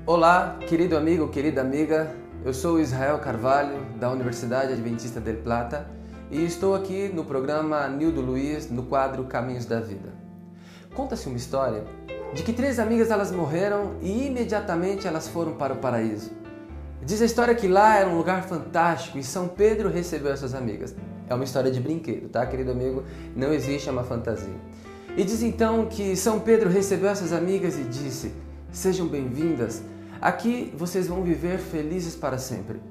Olá, querido amigo, querida amiga, eu sou Israel Carvalho, da Universidade Adventista del Plata, e estou aqui no programa Nildo Luiz, no quadro Caminhos da Vida. Conta-se uma história de que 3 amigas elas morreram e imediatamente elas foram para o paraíso. Diz a história que lá era um lugar fantástico e São Pedro recebeu essas amigas. É uma história de brinquedo, tá, querido amigo? Não existe, é uma fantasia. E diz então que São Pedro recebeu essas amigas e disse: sejam bem-vindas, aqui vocês vão viver felizes para sempre.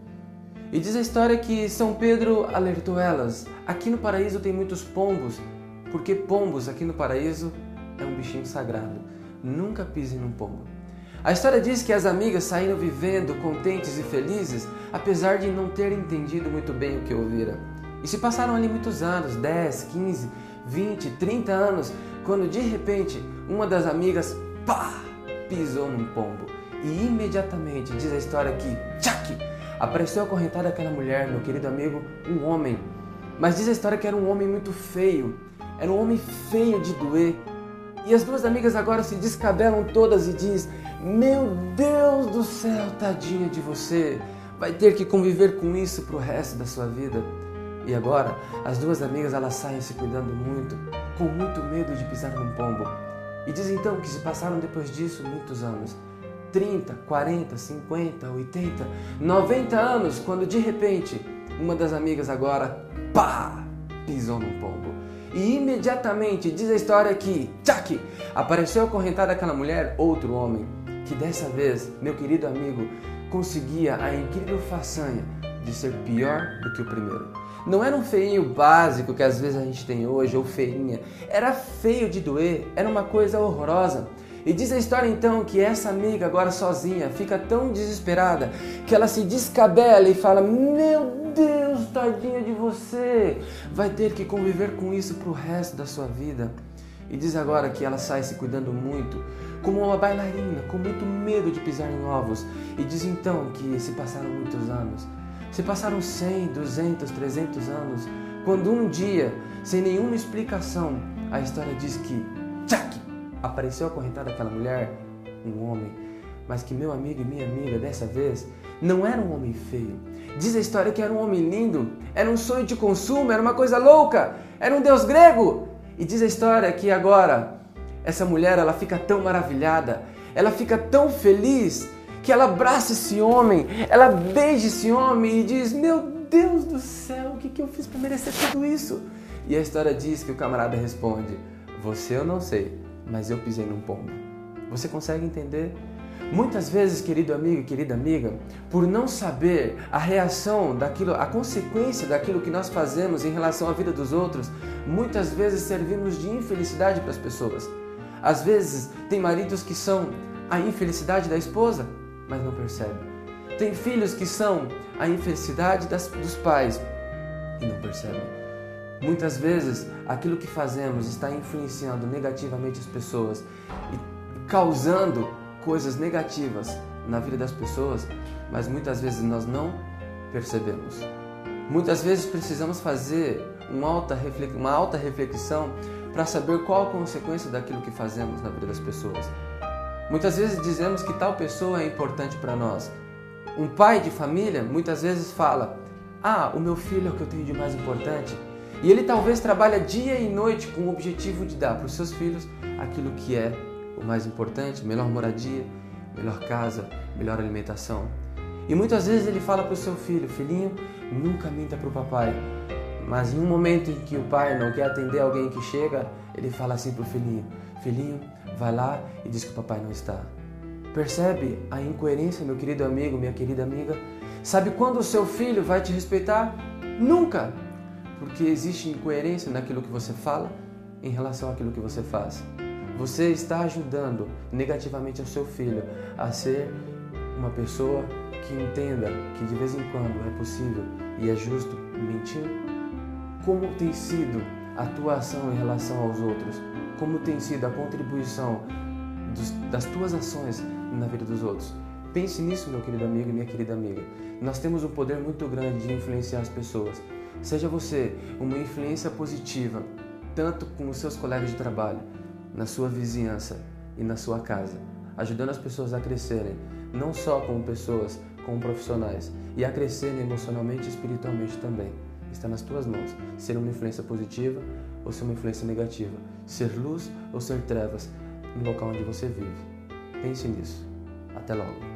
E diz a história que São Pedro alertou elas: aqui no paraíso tem muitos pombos, porque pombos aqui no paraíso é um bichinho sagrado. Nunca pisem num pombo. A história diz que as amigas saíram vivendo contentes e felizes, apesar de não terem entendido muito bem o que ouviram. E se passaram ali muitos anos, 10, 15, 20, 30 anos, quando de repente uma das amigas, pisou num pombo. E imediatamente, diz a história que, apareceu acorrentada aquela mulher, meu querido amigo, um homem. Mas diz a história que era um homem muito feio, era um homem feio de doer. E as 2 amigas agora se descabelam todas e diz: meu Deus do céu, tadinha de você, vai ter que conviver com isso pro resto da sua vida. E agora, as 2 amigas elas saem se cuidando muito, com muito medo de pisar num pombo. E diz então que se passaram depois disso muitos anos, 30, 40, 50, 80, 90 anos, quando de repente, uma das amigas agora, pisou num pombo. E imediatamente, diz a história que, apareceu acorrentada aquela mulher, outro homem, que dessa vez, meu querido amigo, conseguia a incrível façanha de ser pior do que o primeiro. Não era um feinho básico que às vezes a gente tem hoje, ou feinha. Era feio de doer, era uma coisa horrorosa. E diz a história então que essa amiga agora sozinha fica tão desesperada que ela se descabela e fala: meu Deus, tadinha de você, vai ter que conviver com isso pro resto da sua vida. E diz agora que ela sai se cuidando muito, como uma bailarina, com muito medo de pisar em ovos. E diz então que se passaram muitos anos, se passaram 100, 200, 300 anos, quando um dia, sem nenhuma explicação, a história diz que, apareceu acorrentada aquela mulher, um homem, mas que meu amigo e minha amiga, dessa vez, não era um homem feio. Diz a história que era um homem lindo, era um sonho de consumo, era uma coisa louca, era um deus grego. E diz a história que agora, essa mulher, ela fica tão maravilhada, ela fica tão feliz, que ela abraça esse homem, ela beija esse homem e diz: meu Deus do céu, o que eu fiz para merecer tudo isso? E a história diz que o camarada responde: você eu não sei, mas eu pisei num pombo. Você consegue entender? Muitas vezes, querido amigo e querida amiga, por não saber a reação daquilo, a consequência daquilo que nós fazemos em relação à vida dos outros, muitas vezes servimos de infelicidade para as pessoas. Às vezes, tem maridos que são a infelicidade da esposa, mas não percebe. Tem filhos que são a infelicidade dos pais e não percebem. Muitas vezes, aquilo que fazemos está influenciando negativamente as pessoas e causando coisas negativas na vida das pessoas, mas muitas vezes nós não percebemos. Muitas vezes precisamos fazer uma alta reflexão para saber qual a consequência daquilo que fazemos na vida das pessoas. Muitas vezes dizemos que tal pessoa é importante para nós. Um pai de família muitas vezes fala: o meu filho é o que eu tenho de mais importante. E ele talvez trabalha dia e noite com o objetivo de dar para os seus filhos aquilo que é o mais importante: melhor moradia, melhor casa, melhor alimentação. E muitas vezes ele fala para o seu filho: filhinho, nunca minta para o papai. Mas em um momento em que o pai não quer atender alguém que chega, ele fala assim para o filhinho: filhinho, vai lá e diz que o papai não está. Percebe a incoerência, meu querido amigo, minha querida amiga? Sabe quando o seu filho vai te respeitar? Nunca! Porque existe incoerência naquilo que você fala em relação àquilo que você faz. Você está ajudando negativamente ao seu filho a ser uma pessoa que entenda que de vez em quando é possível e é justo mentir. Como tem sido a tua ação em relação aos outros? Como tem sido a contribuição das tuas ações na vida dos outros? Pense nisso, meu querido amigo e minha querida amiga. Nós temos um poder muito grande de influenciar as pessoas. Seja você uma influência positiva, tanto com os seus colegas de trabalho, na sua vizinhança e na sua casa, ajudando as pessoas a crescerem, não só como pessoas, como profissionais, e a crescerem emocionalmente e espiritualmente também. Está nas tuas mãos ser uma influência positiva ou ser uma influência negativa, ser luz ou ser trevas no local onde você vive. Pense nisso. Até logo.